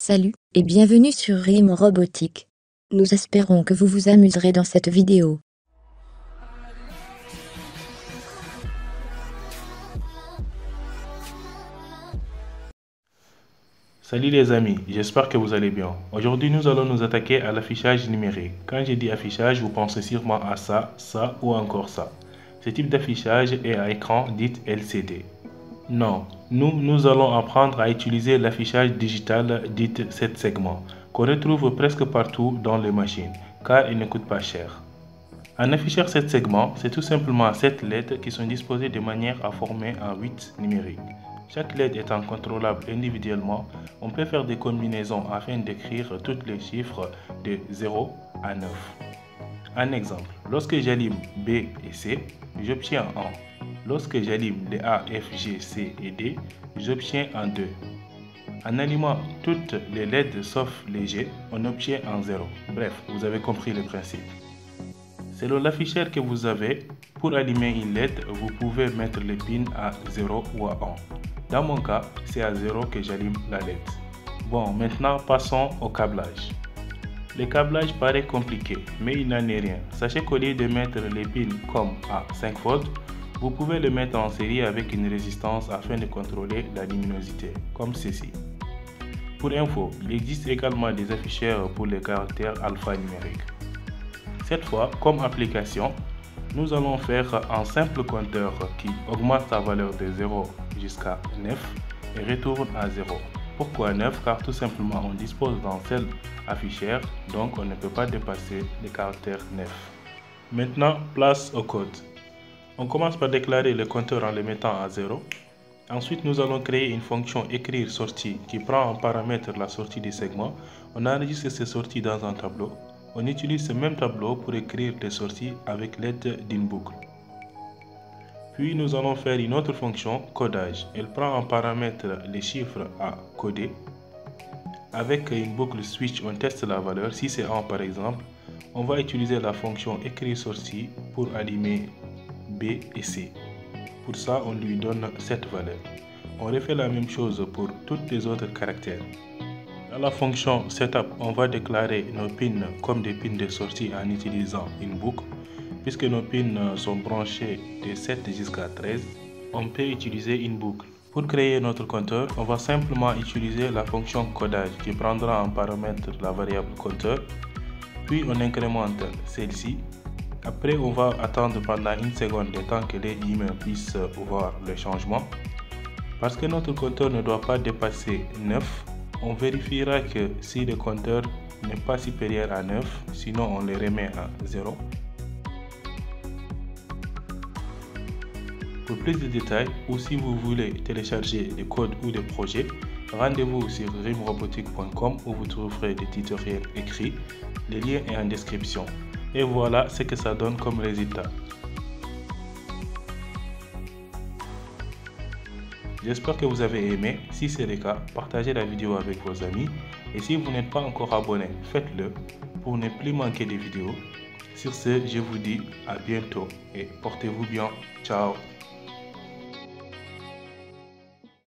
Salut et bienvenue sur RIM Robotique. Nous espérons que vous vous amuserez dans cette vidéo. Salut les amis, j'espère que vous allez bien. Aujourd'hui, nous allons nous attaquer à l'affichage numérique. Quand je dis affichage, vous pensez sûrement à ça, ça ou encore ça. Ce type d'affichage est à écran dit LCD. Non, nous allons apprendre à utiliser l'affichage digital dit 7 segments, qu'on retrouve presque partout dans les machines, car il ne coûte pas cher. Un afficheur 7 segments, c'est tout simplement 7 LED qui sont disposées de manière à former un 8 numérique. Chaque LED étant contrôlable individuellement, on peut faire des combinaisons afin d'écrire tous les chiffres de 0 à 9. Un exemple, lorsque j'allume B et C, j'obtiens un. Lorsque j'allume les A, F, G, C et D, j'obtiens un 2. En allumant toutes les LED sauf les G, on obtient un 0. Bref, vous avez compris le principe. Selon l'afficheur que vous avez, pour allumer une LED, vous pouvez mettre les pins à 0 ou à 1. Dans mon cas, c'est à 0 que j'allume la LED. Bon, maintenant passons au câblage. Le câblage paraît compliqué, mais il n'en est rien. Sachez qu'au lieu de mettre les pins comme à 5 volts, vous pouvez le mettre en série avec une résistance afin de contrôler la luminosité, comme ceci. Pour info, il existe également des afficheurs pour les caractères alphanumériques. Cette fois, comme application, nous allons faire un simple compteur qui augmente sa valeur de 0 jusqu'à 9 et retourne à 0. Pourquoi 9? Car tout simplement on dispose d'un seul afficheur, donc on ne peut pas dépasser le caractère 9. Maintenant, place au code. On commence par déclarer le compteur en le mettant à 0. Ensuite, nous allons créer une fonction écrire sortie qui prend en paramètre la sortie du segment. On enregistre ces sorties dans un tableau. On utilise ce même tableau pour écrire les sorties avec l'aide d'une boucle. Puis nous allons faire une autre fonction codage. Elle prend en paramètre les chiffres à coder. Avec une boucle switch, on teste la valeur. Si c'est 1 par exemple, on va utiliser la fonction écrire sortie pour allumer B et C. Pour ça, on lui donne cette valeur. On refait la même chose pour tous les autres caractères. Dans la fonction setup, on va déclarer nos pins comme des pins de sortie en utilisant une boucle. Puisque nos pins sont branchés de 7 jusqu'à 13, on peut utiliser une boucle. Pour créer notre compteur, on va simplement utiliser la fonction codage qui prendra en paramètre la variable compteur. Puis on incrémente celle-ci. Après, on va attendre pendant une seconde le temps que les humains puissent voir le changement. Parce que notre compteur ne doit pas dépasser 9, on vérifiera que si le compteur n'est pas supérieur à 9, sinon on le remet à 0. Pour plus de détails ou si vous voulez télécharger des codes ou des projets, rendez-vous sur rimrobotique.com où vous trouverez des tutoriels écrits. Le lien est en description. Et voilà ce que ça donne comme résultat. J'espère que vous avez aimé. Si c'est le cas, partagez la vidéo avec vos amis. Et si vous n'êtes pas encore abonné, faites-le pour ne plus manquer de vidéos. Sur ce, je vous dis à bientôt et portez-vous bien. Ciao.